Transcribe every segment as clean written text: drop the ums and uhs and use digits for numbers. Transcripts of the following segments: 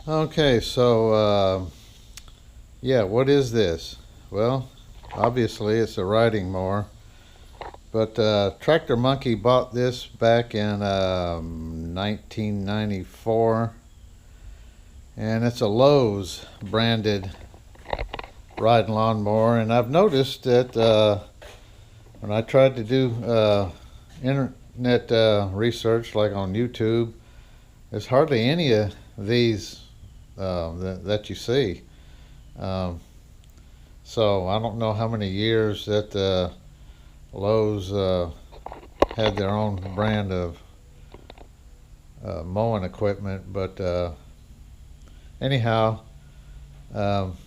Okay, so yeah, what is this? Well, obviously it's a riding mower, but TractorMonkey bought this back in 1994, and it's a Lowe's branded riding lawnmower. And I've noticed that when I tried to do internet research, like on YouTube, there's hardly any of these that you see. Um, so I don't know how many years that Lowe's had their own brand of mowing equipment, but anyhow, um,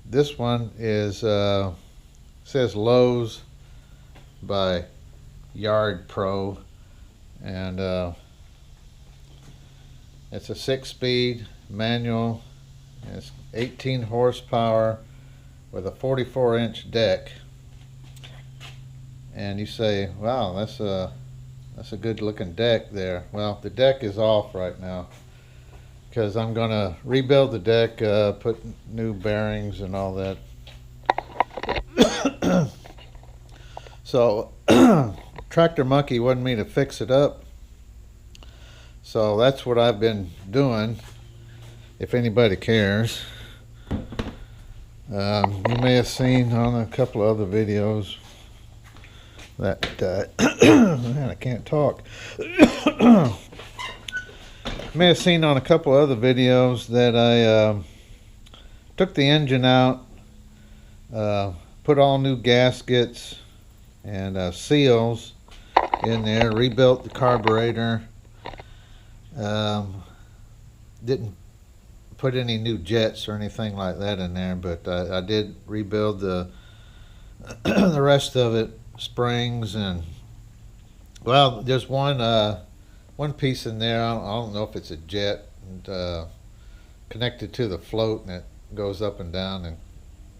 this one is says Lowe's by Yard Pro, and it's a 6-speed manual. It's 18 horsepower with a 44-inch deck. And you say, wow, that's a good looking deck there. Well, the deck is off right now because I'm going to rebuild the deck, put new bearings and all that. So TractorMonkey wanted me to fix it up, so that's what I've been doing, if anybody cares. You may have seen on a couple of other videos that man, I can't talk. You may have seen on a couple of other videos that I took the engine out, put all new gaskets and seals in there, rebuilt the carburetor. Didn't put any new jets or anything like that in there, but I did rebuild the the rest of it, springs, and well, there's one piece in there. I don't know if it's a jet, and connected to the float, and it goes up and down and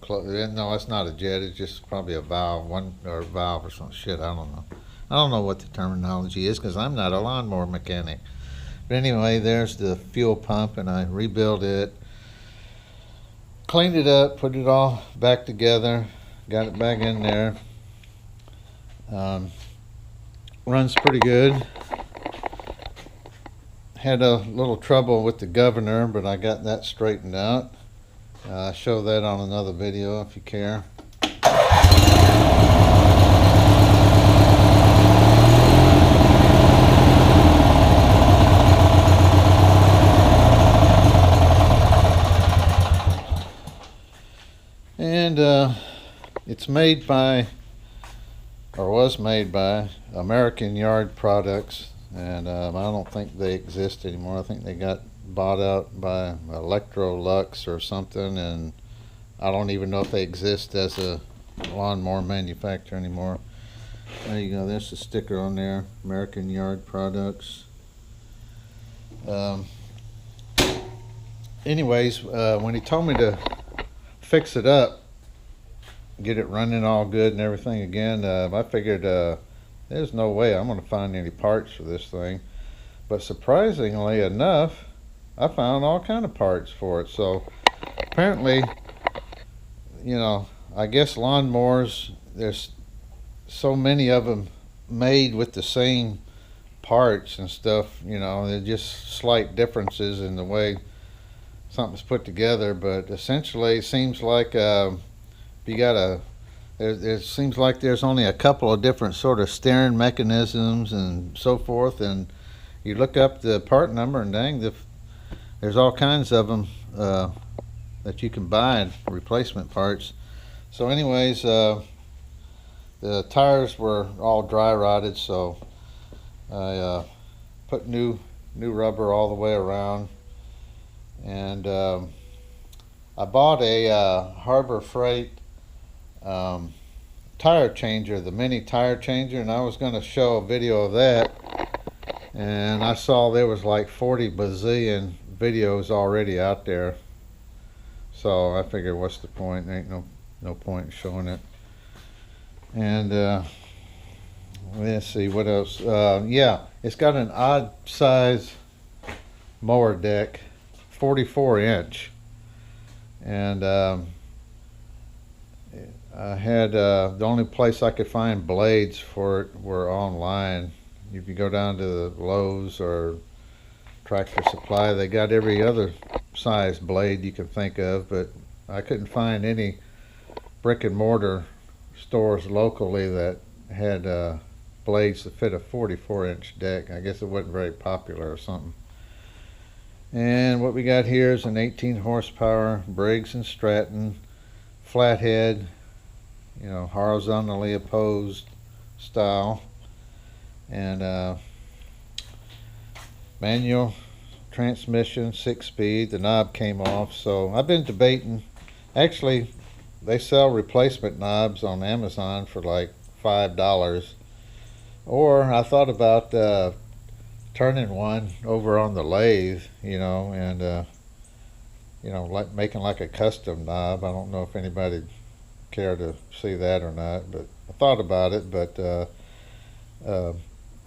no, it's not a jet. It's just probably a valve, or valve or some shit. I don't know. I don't know what the terminology is because I'm not a lawnmower mechanic. But anyway, there's the fuel pump, and I rebuilt it, cleaned it up, put it all back together, got it back in there. Runs pretty good. Had a little trouble with the governor, but I got that straightened out. I'll show that on another video if you care. And it's made by, or was made by, American Yard Products, and I don't think they exist anymore. I think they got bought out by Electrolux or something, and I don't even know if they exist as a lawnmower manufacturer anymore. There you go, there's the sticker on there, American Yard Products. Anyways, when he told me to fix it up, get it running all good and everything again, I figured there's no way I'm going to find any parts for this thing. But surprisingly enough, I found all kind of parts for it. So apparently, you know, I guess lawnmowers, there's so many of them made with the same parts and stuff, you know, they're just slight differences in the way something's put together. But essentially it seems like you got it seems like there's only a couple of different sort of steering mechanisms and so forth, and you look up the part number and dang, there's all kinds of them that you can buy, replacement parts. So anyways, the tires were all dry rotted, so I put new rubber all the way around, and I bought a Harbor Freight tire changer, the mini tire changer, and I was going to show a video of that, and I saw there was like 40 bazillion videos already out there, so I figured, what's the point? There ain't no point in showing it. And let's see what else. Yeah, it's got an odd size mower deck 44 inch, and I had the only place I could find blades for it were online. If you go down to the Lowe's or Tractor Supply, they got every other size blade you can think of, but I couldn't find any brick and mortar stores locally that had blades that fit a 44-inch deck. I guess it wasn't very popular or something. And what we got here is an 18 horsepower Briggs and Stratton flathead, you know, horizontally opposed style, and manual transmission, 6-speed. The knob came off, so I've been debating. Actually, they sell replacement knobs on Amazon for like $5, or I thought about turning one over on the lathe, you know, and you know, like making like a custom knob. I don't know if anybody care to see that or not, but I thought about it. But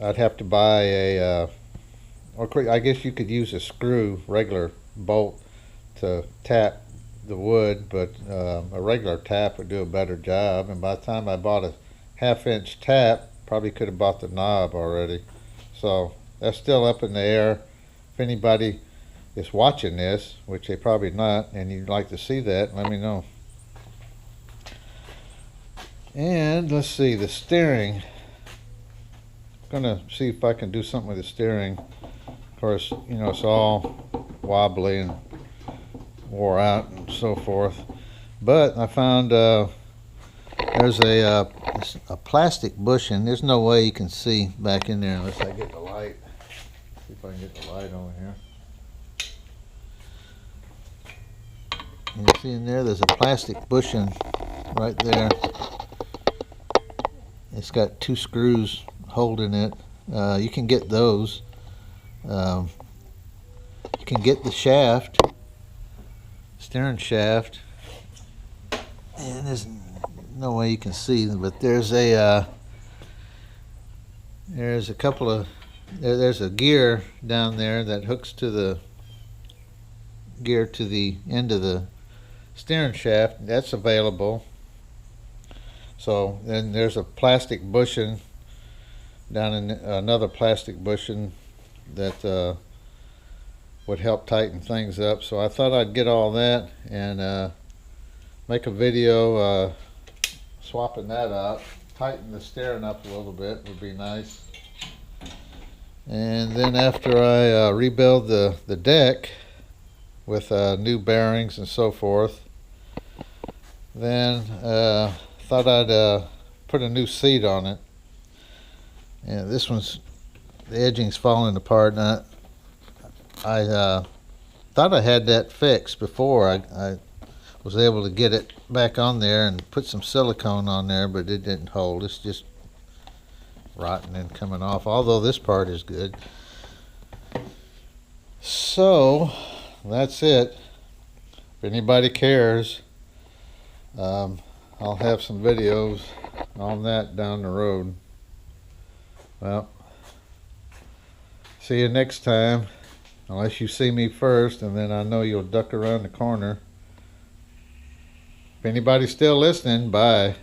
I'd have to buy a or I guess you could use a screw, regular bolt, to tap the wood, but a regular tap would do a better job. And by the time I bought a 1/2-inch tap, probably could have bought the knob already. So that's still up in the air. If anybody is watching this, which they probably not, and you'd like to see that, let me know. And let's see, the steering. I'm gonna see if I can do something with the steering. Of course, you know, it's all wobbly and wore out and so forth. But I found there's a plastic bushing. There's no way you can see back in there unless I get the light. See if I can get the light on here. You see in there, there's a plastic bushing right there. It's got 2 screws holding it. You can get those. You can get the shaft, steering shaft, and there's no way you can see, but there's a couple of there's a gear down there that hooks to the gear to the end of the steering shaft. That's available. So then there's a plastic bushing down in another plastic bushing that would help tighten things up. So I thought I'd get all that and make a video swapping that out. Tighten the steering up a little bit would be nice. And then after I rebuild the deck with new bearings and so forth, then thought I'd put a new seat on it. And this one's, the edging's falling apart. And I thought I had that fixed before. I was able to get it back on there and put some silicone on there, but it didn't hold. It's just rotten and coming off, although this part is good. So that's it. If anybody cares, I'll have some videos on that down the road. Well, see you next time, unless you see me first, and then I know you'll duck around the corner. If anybody's still listening, bye.